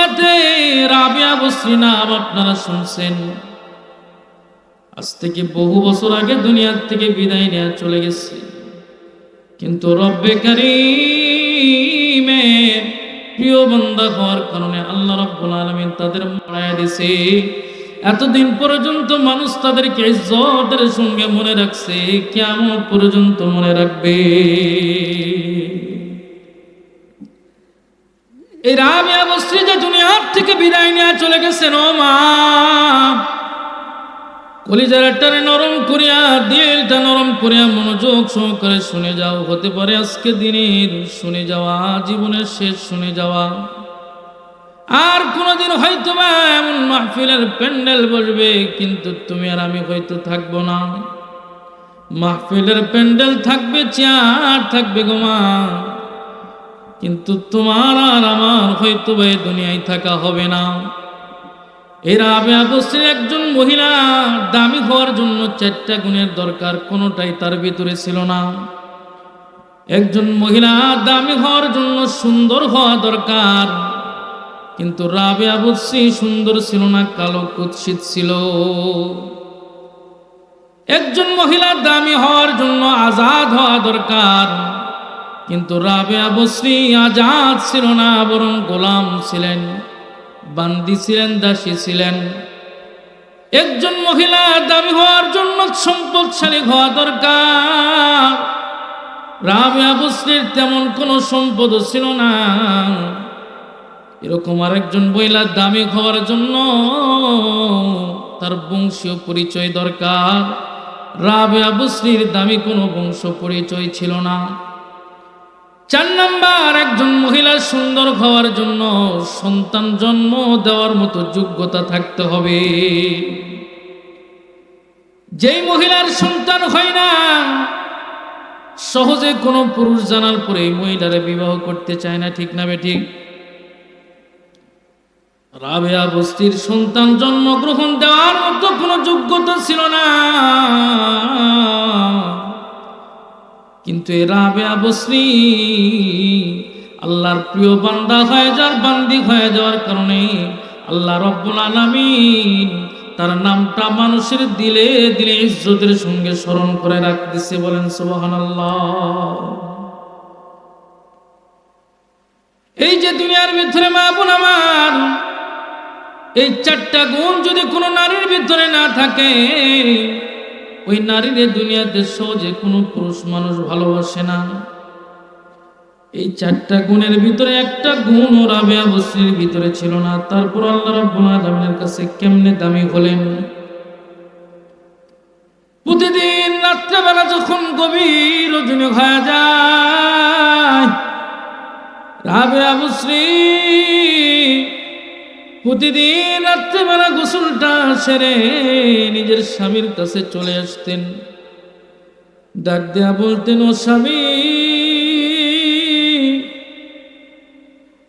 দুনিয়াতে রাবিয়া বসরি নাম আপনারা শুনছেন। আজ থেকে বহু বছর আগে দুনিয়ার থেকে বিদায় নেওয়া চলে গেছে, কিন্তু রব্বে কারীমের প্রিয় বান্দা হওয়ার কারণে আল্লাহ রাব্বুল আলামিন তাদের মরায়া দিয়েছে। এতদিন পর্যন্ত মানুষ তাদেরকে ইজ্জতের সঙ্গে মনে রাখছে, কিয়ামত পর্যন্ত মনে রাখবে। এই রাবিয়া বসরি যে দুনিয়ার থেকে বিদায় নিয়ে চলে গেছেন, ও মা, কলিজাটারে নরম করিয়া, দিলটা নরম করিয়া মনোযোগ সহকারে শুনে যাও। হতে পারে আজকে দিনের শুনে যাওয়া জীবনের শেষ শুনে যাওয়া। আর কোনোদিন হয়তো বা এমন মাহফিলের প্যান্ডেল বসবে, কিন্তু তুমি আর আমি হয়তো থাকবো না। মাহফিলের প্যান্ডেল থাকবে, চেয়ার থাকবে গো মা, কিন্তু তোমার আর আমার হয়তো বা এই দুনিয়ায় থাকা হবে না। এর রাবিয়া বসরির একজন মহিলা দামি হওয়ার জন্য 4টা গুণের দরকার, কোনোটাই তার ভিতরে ছিল না। একজন মহিলা দামি হওয়ার জন্য সুন্দর হওয়া দরকার, কিন্তু রাবিয়া বসরি সুন্দর ছিল না, কালো কুৎসিত ছিল। একজন মহিলা দামি হওয়ার জন্য আজাদ হওয়া দরকার, কিন্তু রাবিয়া বসরি আজাদ ছিল না, বরং গোলাম ছিলেন, বান্দি ছিলেন, দাসী ছিলেন। একজন মহিলা দামি হওয়ার জন্য সম্পদশালী হওয়া দরকার, রাবিয়া বসরির তেমন কোনো সম্পদ ছিল না। এরকম আরেকজন মহিলা দামি হওয়ার জন্য তার বংশীয় পরিচয় দরকার। রাবিয়া বসরির দামি কোনো বংশ পরিচয় ছিল না। 4 নাম্বার, একজন মহিলার সুন্দর হওয়ার জন্য সন্তান জন্ম দেওয়ার মতো যোগ্যতা থাকতে হবে। যেই মহিলার সন্তান হয় না, সহজে কোনো পুরুষ জানার পরে এই মহিলারে বিবাহ করতে চায় না, ঠিক না বেঠিক? রাবিয়া বসরির সন্তান জন্মগ্রহণ দেওয়ার মতো কোনো যোগ্যতা ছিল না, কিন্তু রাবিয়া বসরি আল্লাহর প্রিয় বান্দা হয়ে যাওয়ার, বান্দি হয়ে যাওয়ার কারণে আল্লাহ রব্বুল আলামিন তার নামটা মানুষের দিলে দিলে ইজ্জতের সঙ্গে স্মরণ করে রাখতেছে। বলেন সুবহানাল্লাহ। এই যে দুনিয়ার ভিতরে মা বোন আমার, এই 4টা গুণ যদি কোনো নারীর ভিতরে না থাকে, ওই নারীর দুনিয়াতে সহজে কোনো পুরুষ মানুষ ভালোবাসে না। এই 4টা গুণের ভিতরে একটা গুণ রাবিয়া বসরির ভিতরে ছিল না। তারপর আল্লাহ রাব্বুল আলামিনের কাছে কেমনে দামি হলেন? প্রতিদিন রাত্রেবেলা যখন গভীর রজনী হয়ে যায়, রাবিয়া বসরি প্রতিদিন রাত্রেবেলা গোসলটা সেরে নিজের স্বামীর কাছে চলে আসতেন। ডাক দেয়া বলতেন, ও স্বামী,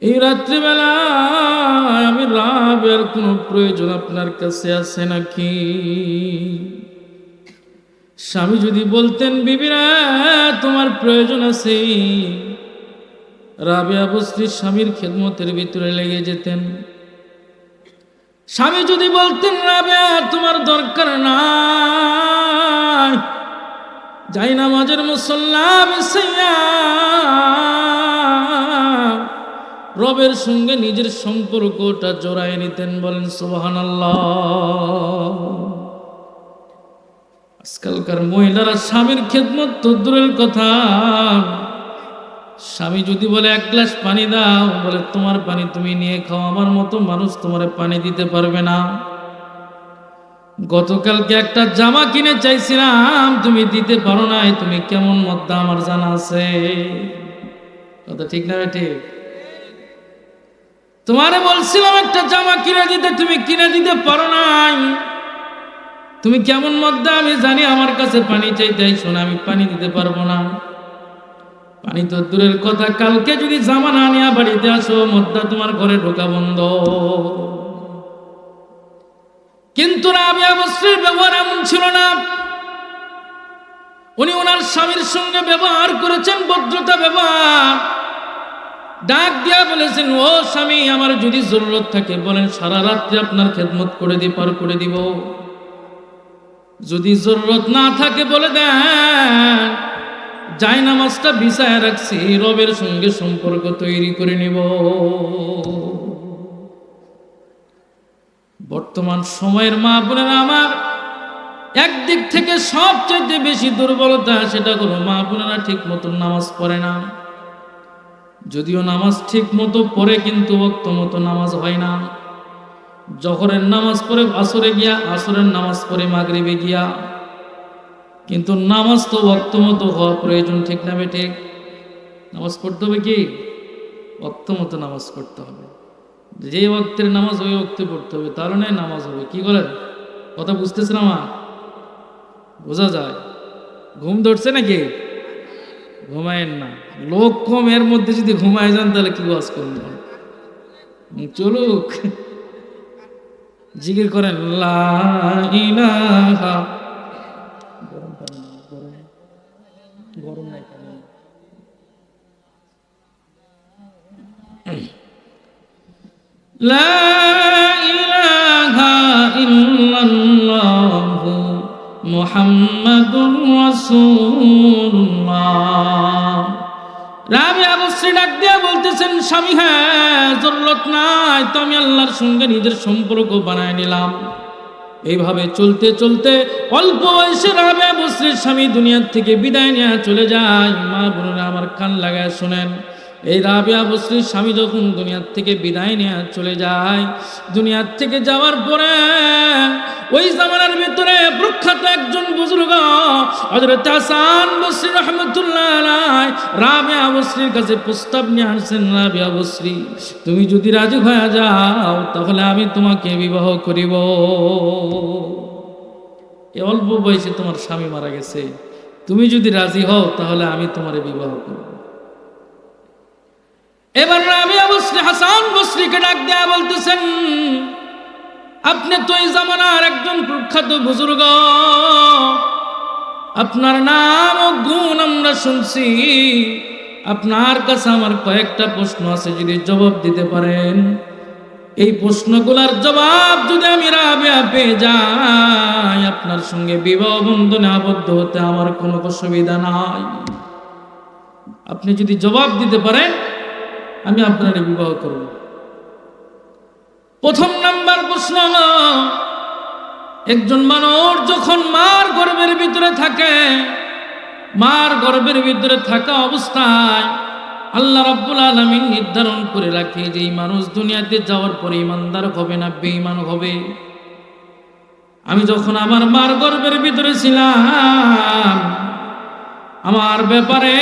এই রাত্রিবেলা আমি রাবিয়ার কোনো প্রয়োজন আপনার কাছে আছে নাকি? স্বামী যদি বলতেন, বিবিরা তোমার প্রয়োজন আছে, রাবিয়া বসরি স্বামীর খেদমতের ভিতরে লেগে যেতেন। স্বামী যদি বলতেন, রাবিয়া তোমার দরকার নাই, যাই নামাজের মুসল্লা বিছাইয়া রবের সঙ্গে নিজের সম্পর্কটা জড়ায় নিতেন। বলেন সুবহানাল্লাহ। আজকালকার মহিলারা স্বামীর খেদমত তো দূরের কথা, স্বামী যদি বলে 1 গ্লাস পানি দাও, বলে তোমার পানি তুমি নিয়ে খাও, আমার মতো মানুষ তোমারে পানি দিতে পারবে না। গতকালকে একটা জামা কিনে চাইছিলাম, তুমি দিতে পারো নাই, তুমি কেমন মধ্যে আমার জানা আছে। কথা ঠিক না ঠিক? তোমারে বলছিলাম একটা জামা কিনে দিতে, তুমি কিনে দিতে পারো নাই, তুমি কেমন মধ্যে আমি জানি। আমার কাছে পানি চাইতে শোনা, আমি পানি দিতে পারবো না। পানি তো দূরের কথা, কালকে যদি জামা না নিয়ে বাড়িতে আসো, মধ্যে তোমার ঘরে ঢোকা বন্ধ। কিন্তু রাবিয়া বসরির ব্যবহার এমন ছিল না। উনি ওনার স্বামীর সঙ্গে ব্যবহার করেছেন ভদ্রতা ব্যবহার। ডাক দিয়া বলেছেন, ও স্বামী, আমার যদি জরুরত থাকে বলেন, সারা রাত্রি আপনার খেদমত করে পার করে দিব। যদি জরুরত না থাকে বলে দেন, যাই নামাজটা বিছায় রাখছি, রবের সঙ্গে সম্পর্ক তৈরি করে নিব। বর্তমান সময়ের মা বোনেরা আমার, একদিক থেকে সবচেয়ে বেশি দুর্বলতা, সেটা হলো মা বোনেরা ঠিক মতো নামাজ পড়ে না। যদিও নামাজ ঠিক মতো পড়ে, কিন্তু ওয়াক্ত মতো নামাজ হয় না। জোহরের নামাজ পড়ে আসরে গিয়া, আসরের নামাজ পড়ে মাগরিবে গিয়া, কিন্তু নামাজ তো ওয়াক্ত মতো হওয়া প্রয়োজন, ঠিক না বেঠে? নামাজ পড়তে হবে কি? ওয়াক্ত মতো নামাজ পড়তে হবে। যে ওয়াক্তের নামাজ ওই ওয়াক্তে পড়তে হবে, তাহলে না নামাজ হবে। কি বলেন? কথা বুঝতেছে না মা? বোঝা যায়? ঘুম ধরছে নাকি? ঘুমায়েন না। লোক কম, এর মধ্যে যদি ঘুমায় যান তাহলে কি ওয়াজ করবেন? চলুক, জিকির করেন লা ইলাহা, গরম নাই লা ইলাহা ইল্লাল্লাহু মুহাম্মাদুর রাসূলুল্লাহ। রাবিয়া বসরি ডাক দিয়া বলতেছেন, স্বামী, হ্যাঁ, জরুরত নাই তো আমি আল্লাহর সঙ্গে নিজের সম্পর্ক বানায় নিলাম। এইভাবে চলতে চলতে অল্প বয়সে রাবিয়া বসরির স্বামী দুনিয়ার থেকে বিদায় নিয়ে চলে যায়। মা বোনেরা আমার, কান লাগায় শোনেন, এই রাবিয়া বসরির স্বামী যখন দুনিয়ার থেকে বিদায় নিয়ে চলে যায়, দুনিয়ার থেকে যাওয়ার পরে ওই জামানার ভিতরে প্রখ্যাত একজন বুজুর্গ হযরত হাসান বসরি রাহমাতুল্লাহ আলাইহি রাবিয়া বসরির কাছে প্রস্তাব নিয়ে আসেন, রাবিয়া বসরি, তুমি যদি রাজি হয়ে যাও তাহলে আমি তোমাকে বিবাহ করিব। এই অল্প বয়সে তোমার স্বামী মারা গেছে, তুমি যদি রাজি হও তাহলে আমি তোমারে বিবাহ করব। এবার রাবিয়া বসরি হাসান বসরিকে ডাক দেয়া বলতেছেন, আপনি তো এই জামানার একজন প্রখ্যাত বুজুর্গ, আপনার নাম ও গুণ আমরা শুনছি, আপনার কাছে আমার কয়েকটা প্রশ্ন আছে, যদি জবাব দিতে পারেন। এই প্রশ্নগুলোর জবাব যদি আমি রাবিয়া পেয়ে যাই, আপনার সঙ্গে বিবাহ বন্ধনে আবদ্ধ হতে আমার কোনো অসুবিধা নাই। আপনি যদি জবাব দিতে পারেন, আমি আপনার বিবাহ করব। প্রথম নাম্বার প্রশ্ন, একজন মানুষ যখন মার গর্ভের ভিতরে থাকে, মার গর্ভের ভিতরে থাকা অবস্থায় আল্লাহ রাব্বুল আলামিন নির্ধারণ করে রাখে যে এই মানুষ দুনিয়াতে যাওয়ার পরে ইমানদার হবে না বেঈমান হবে। আমি যখন আমার মার গর্ভের ভিতরে ছিলাম, আমার ব্যাপারে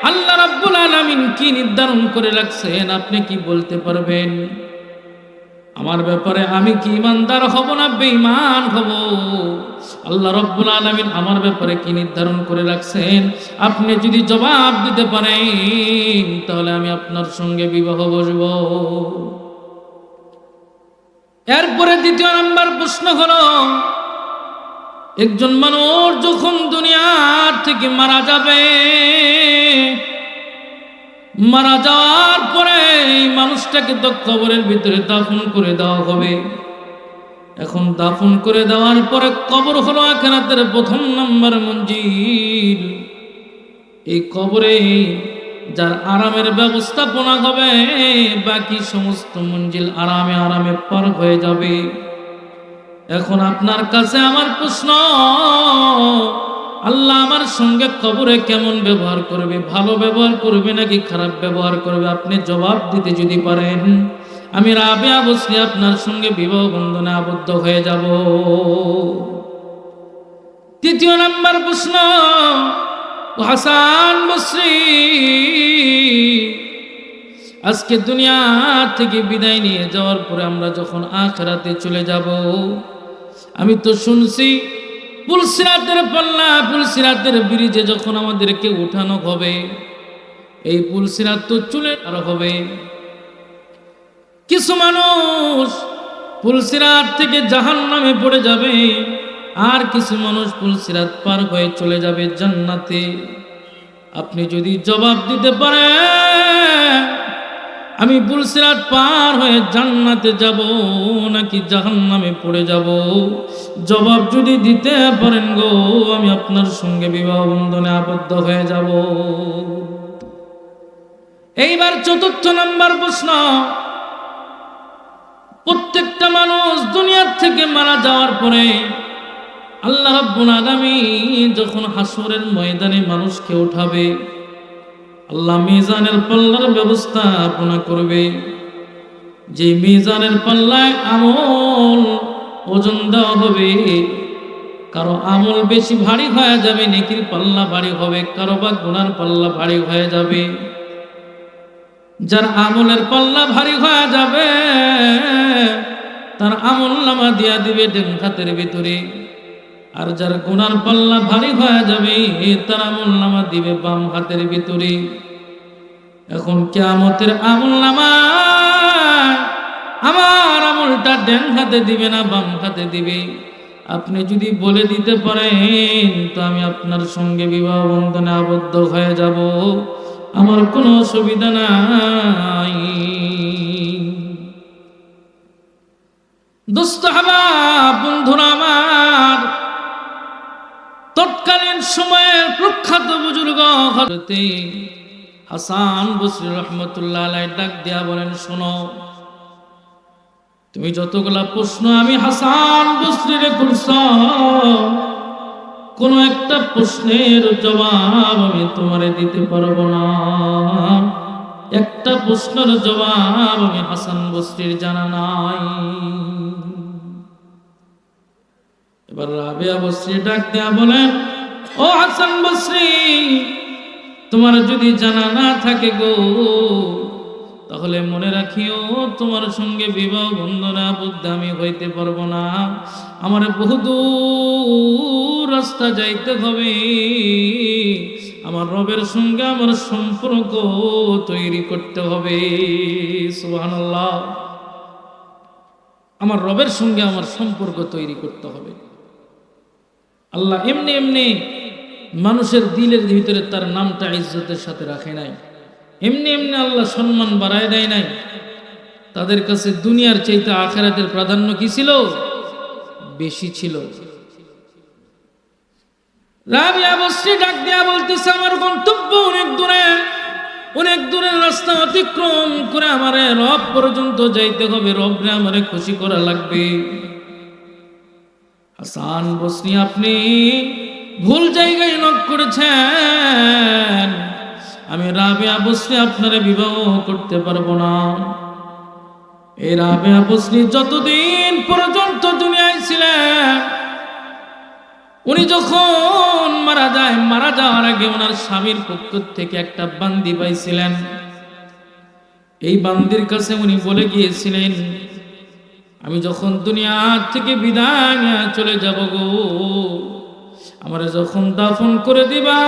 আল্লাহ রাব্বুল আলামিন কি নির্ধারণ করে রাখছেন আপনি কি বলতে পারবেন? আমার ব্যাপারে আমি কি ইমানদার হব না বেঈমান হব? আল্লাহ রাব্বুল আলামিন আমার ব্যাপারে কি নির্ধারণ করে রাখছেন আপনি যদি জবাব দিতে পারেন, তাহলে আমি আপনার সঙ্গে বিবাহ বসব। এরপরে দ্বিতীয় নাম্বার প্রশ্ন হলো, একজন মানুষ যখন দুনিয়া থেকে মারা যাবে, মারা যাওয়ার পরে মানুষটাকে তো কবরের ভিতরে দাফন করে দেওয়া হবে। এখন দাফন করে দেওয়ার পরে কবর হলো আখিরাতের প্রথম নাম্বার মঞ্জিল। এই কবরে যার আরামের ব্যবস্থাপনা হবে, বাকি সমস্ত মঞ্জিল আরামে আরামে পার হয়ে যাবে। এখন আপনার কাছে আমার প্রশ্ন, আল্লাহ আমার সঙ্গে কবরে কেমন ব্যবহার করবে? ভালো ব্যবহার করবে নাকি খারাপ ব্যবহার করবে? আপনি জবাব দিতে যদি পারেন, আমি রাবিয়া বসরি আপনার সঙ্গে বিবাহ বন্ধনে আবদ্ধ হয়ে যাব। তৃতীয় নাম্বার প্রশ্ন, হাসান বসরি আজকে দুনিয়া থেকে বিদায় নিয়ে যাওয়ার পরে আমরা যখন আখিরাতে চলে যাব, আমি তো শুনছি পুলসিরাতের পাল্লা, পুলসিরাতের ব্রিজে যখন আমাদেরকে উঠানো হবে, এই পুলসিরাত তো চলে আর হবে। কিছু মানুষ পুলসিরাত থেকে জাহান্নামে পড়ে যাবে, আর কিছু মানুষ পুলসিরাত পার হয়ে চলে যাবে জান্নাতে। আপনি যদি জবাব দিতে পারেন, আমি পুলসিরাত পার হয়ে জান্নাতে যাব নাকি জাহান্নামে পড়ে যাব? জবাব যদি দিতে পারেন গো, আমি আপনার সঙ্গে বিবাহ বন্ধনে আবদ্ধ হয়ে যাব। এইবার ৪র্থ নাম্বার প্রশ্ন, প্রত্যেকটা মানুষ দুনিয়ার থেকে মারা যাওয়ার পরে আল্লাহ রাব্বুল আলামিন যখন হাসরের ময়দানে মানুষকে উঠাবে, আল্লাহ মিজানের পাল্লার ব্যবস্থাপনা করবে। যে মিজানের পাল্লায় আমল ওজন দেওয়া হবে, কারো আমল বেশি ভারী হয়ে যাবে, নেকির পাল্লা ভারী হবে, কারো বা গুনার পাল্লা ভারী হয়ে যাবে। যার আমলের পাল্লা ভারী হয়ে যাবে তার আমল নামা দিয়া দিবে ডান হাতের ভিতরে, আর যার গুনার পাল্লা ভারী হয়ে যাবে তার আমল নামা দিবে বাম হাতের ভিতরে। এখন কিয়ামতের আমল নামা আমার আমলটা ডান হাতে দিবে না বাম হাতে দিবে? আপনি যদি বলে দিতে পারেন তো আমি আপনার সঙ্গে বিবাহ বন্ধনে আবদ্ধ হয়ে যাব, আমার কোনো অসুবিধা নাই। দোস্ত হাবাব, বন্ধুরা আমার, তৎকালীন সময়ের প্রখ্যাত বুজুর্গ হযরত হাসান বসরি রহমতুল্লাহ আলাইহি ডাক দিয়া বলেন, শোনো, তুমি যতগুলা প্রশ্ন আমি হাসান বসরিরে করছ, কোন একটা প্রশ্নের জবাব আমি তোমারে দিতে পারবো না। একটা প্রশ্নের জবাব আমি হাসান বসরির জানা নাই। এবার রাবিয়া বসরি ডাক দিয়া বলেন, ও হাসান বসরি, তোমার যদি জানা না থাকে গো, তাহলে মনে রাখিও তোমার সঙ্গে বিবাহ বন্ধনে আবদ্ধ আমি হইতে পারবো না। আমার বহুদূর রাস্তা যাইতে হবে, আমার রবের সঙ্গে আমার সম্পর্ক তৈরি করতে হবে। সুবহানাল্লাহ, আমার রবের সঙ্গে আমার সম্পর্ক তৈরি করতে হবে। আল্লাহ এমনি এমনি মানুষের দিলের ভিতরে তার নামটা ইজ্জতের সাথে রাখে নাই, এমনি এমনি আল্লাহ সম্মান বাড়ায় দেয় নাই। তাদের কাছে দুনিয়ার চাইতে আখিরাতের প্রাধান্য কি ছিল? বেশি ছিল। রাবিয়া বসরি ডাক দিয়া বলতেছে, আমার গন্তব্য অনেক দূরের রাস্তা অতিক্রম করে আমারে রব পর্যন্ত যাইতে হবে, রবরে আমারে খুশি করা লাগবে। হাসান বসরি, আপনি ভুল জায়গায় নক করেছেন, আমি রাবিয়া বসরি আপনারে বিবাহ করতে পারবো না। এই রাবিয়া বসরি যতদিন পর্যন্ত দুনিয়ায় ছিলেন, উনি যখন মারা যায়, মারা যাওয়ার আগে ওনার স্বামীর পক্ষ থেকে একটা বান্দি পাইছিলেন। এই বান্দির কাছে উনি বলে গিয়েছিলেন, আমি যখন দুনিয়া থেকে বিদায় নিয়ে চলে যাব গো, আমারে যখন দাফন করে দিবা,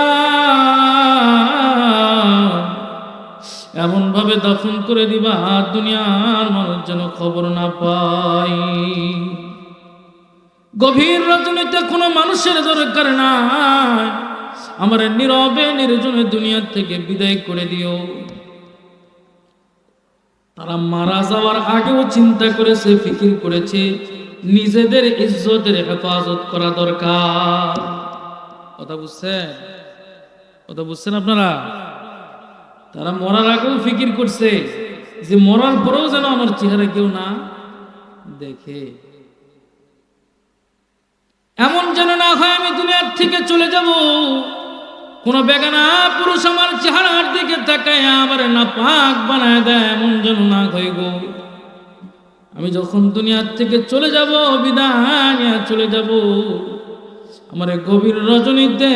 এমন ভাবে দাফন করে দিবা দুনিয়ার মানুষ যেন খবর না পাই। গভীর রজনীতে কোনো মানুষের দরকার নাই, আমার নীরবে নির্জনে দুনিয়া থেকে বিদায় করে দিও। তারা মারা যাওয়ার আগেও চিন্তা করেছে, ফিকির করেছে, নিজেদের ইজ্জতের হেফাজত করা দরকার। কথা বুঝছেন? কথা বুঝছেন আপনারা? তারা মরার আগেও ফিকির করছে যে মরার পরেও যেন আমার চেহারা কেউ না দেখে, এমন যেন না হয় আমি দুনিয়ার থেকে চলে যাব, কোন বেগানা পুরুষ আমার চেহারার দিকে তাকায় আবার না পাক বানায় দেয়, এমন যেন না হয় গো। আমি যখন দুনিয়ার থেকে চলে যাব, বিদায় নিয়ে চলে যাব, আমার গভীর রজনীতে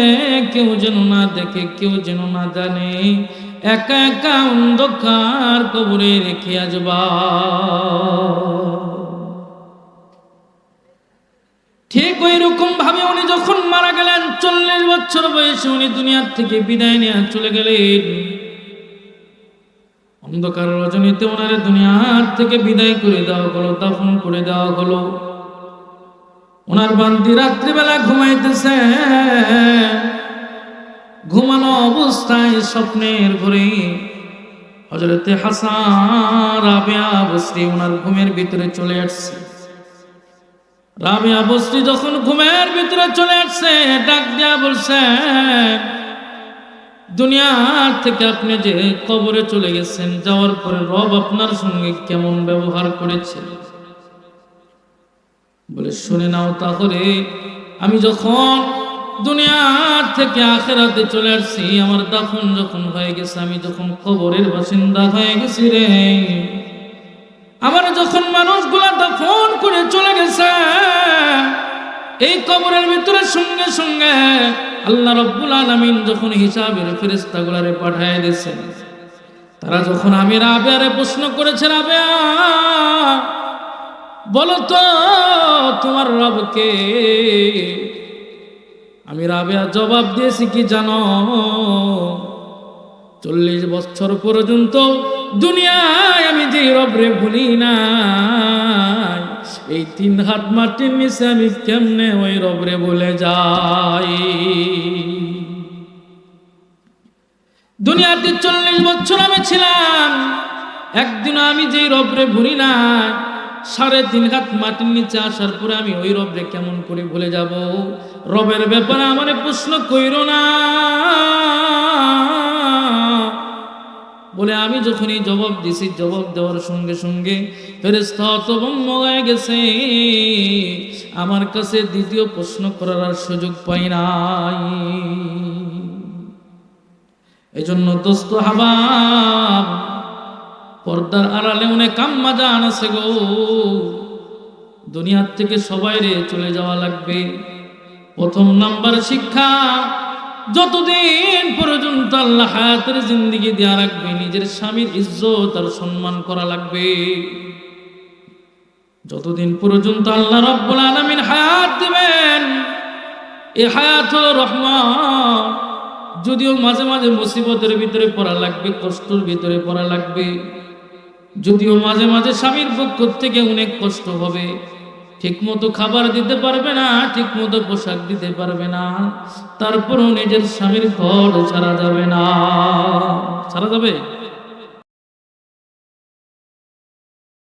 কেউ যেন না দেখে, কেউ যেন না জানে, একা একা অন্ধকার কবরে রেখে আসবা। ঠিক ওই রকম ভাবে উনি যখন মারা গেলেন, 40 বছর বয়সে উনি দুনিয়ার থেকে বিদায় নিয়ে চলে গেলেন। অন্ধকার রজনীতে ওনারে দুনিয়ার থেকে বিদায় করে দেওয়া হলো, দাফন করে দেওয়া হলো। ওনার বান্দি রাত্রিবেলা ঘুমাইতেছে, ঘুমানো অবস্থায় স্বপ্নের ঘরে হযরতে হাসান রাবিয়া বসরি ওনার ঘুমের ভিতরে চলে আসছে। রাবিয়া বসরি যখন ঘুমের ভিতরে চলে আসছে, ডাক দিয়া বলছে, দুনিয়া থেকে আপনি যে কবরে চলে গেছেন, যাওয়ার পরে রব আপনার সঙ্গে কেমন ব্যবহার করেছে বলে শুনে নাও। তাহলে আমি যখন দুনিয়া থেকে আখিরাতে চলে আসছি, আমার দাফন যখন হয়ে গেছে, আমি যখন কবরের বাসিন্দা হয়ে গেছি রে, আমার যখন মানুষগুলা দাফন করে চলে গেছে, এই কবরের ভিতরে সঙ্গে সঙ্গে আল্লাহ রাব্বুল আলামিন যখন হিসাবের ফেরেশতাগুলারে পাঠিয়ে দিয়েছেন, তারা যখন আমি রাবিয়ারে প্রশ্ন করেছে, রাবিয়া বলো তো তোমার রবকে, আমি রাবিয়া জবাব দিয়েছি কি জানো? 40 বছর পর্যন্ত দুনিয়ায় আমি যে রবরে ভুলি না, এই 3 হাত মাটির নিচে আমি কেমনে ওই রবরে ভুলে যাই? দুনিয়াতে 40 বছর আমি ছিলাম, একদিন আমি যে রবরে ভুলি না, 3.5 হাত মাটির নিচে আসার পরে আমি ওই রবরে কেমন করে ভুলে যাব? রবের ব্যাপারে আমারে প্রশ্ন কইরো না বলে আমি যখনই জবাব দিছি, জবাব দেওয়ার সঙ্গে সঙ্গে ফেরেশতা হতভম্ব হয়ে গেছে, আমার কাছে দ্বিতীয় প্রশ্ন করার আর সুযোগ পাই নাই। এজন্য দোস্ত হাবাব, পর্দার আড়ালে অনেক আম্মা জান আছে গো, দুনিয়ার থেকে সবাই রে চলে যাওয়া লাগবে। প্রথম নাম্বার শিক্ষা, যতদিন পর্যন্ত আল্লাহ হায়াতের জিন্দেগি দেয়া রাখবে, নিজের স্বামীর ইজ্জত আর সম্মান করা লাগবে। যতদিন পর্যন্ত আল্লাহ রাব্বুল আলামিন হায়াত দিবেন, এই হায়াত হলো রহমত। যদিও মাঝে মাঝে মুসিবতের ভিতরে পড়া লাগবে, কষ্টের ভিতরে পড়া লাগবে, যদিও মাঝে মাঝে স্বামীর পক্ষ থেকে অনেক কষ্ট হবে, ঠিক মতো খাবার দিতে পারবে না, ঠিক মতো পোশাক দিতে পারবে না, তারপরও নিজের স্বামীর ঘর ছাড়া যাবে না। ছাড়া যাবে?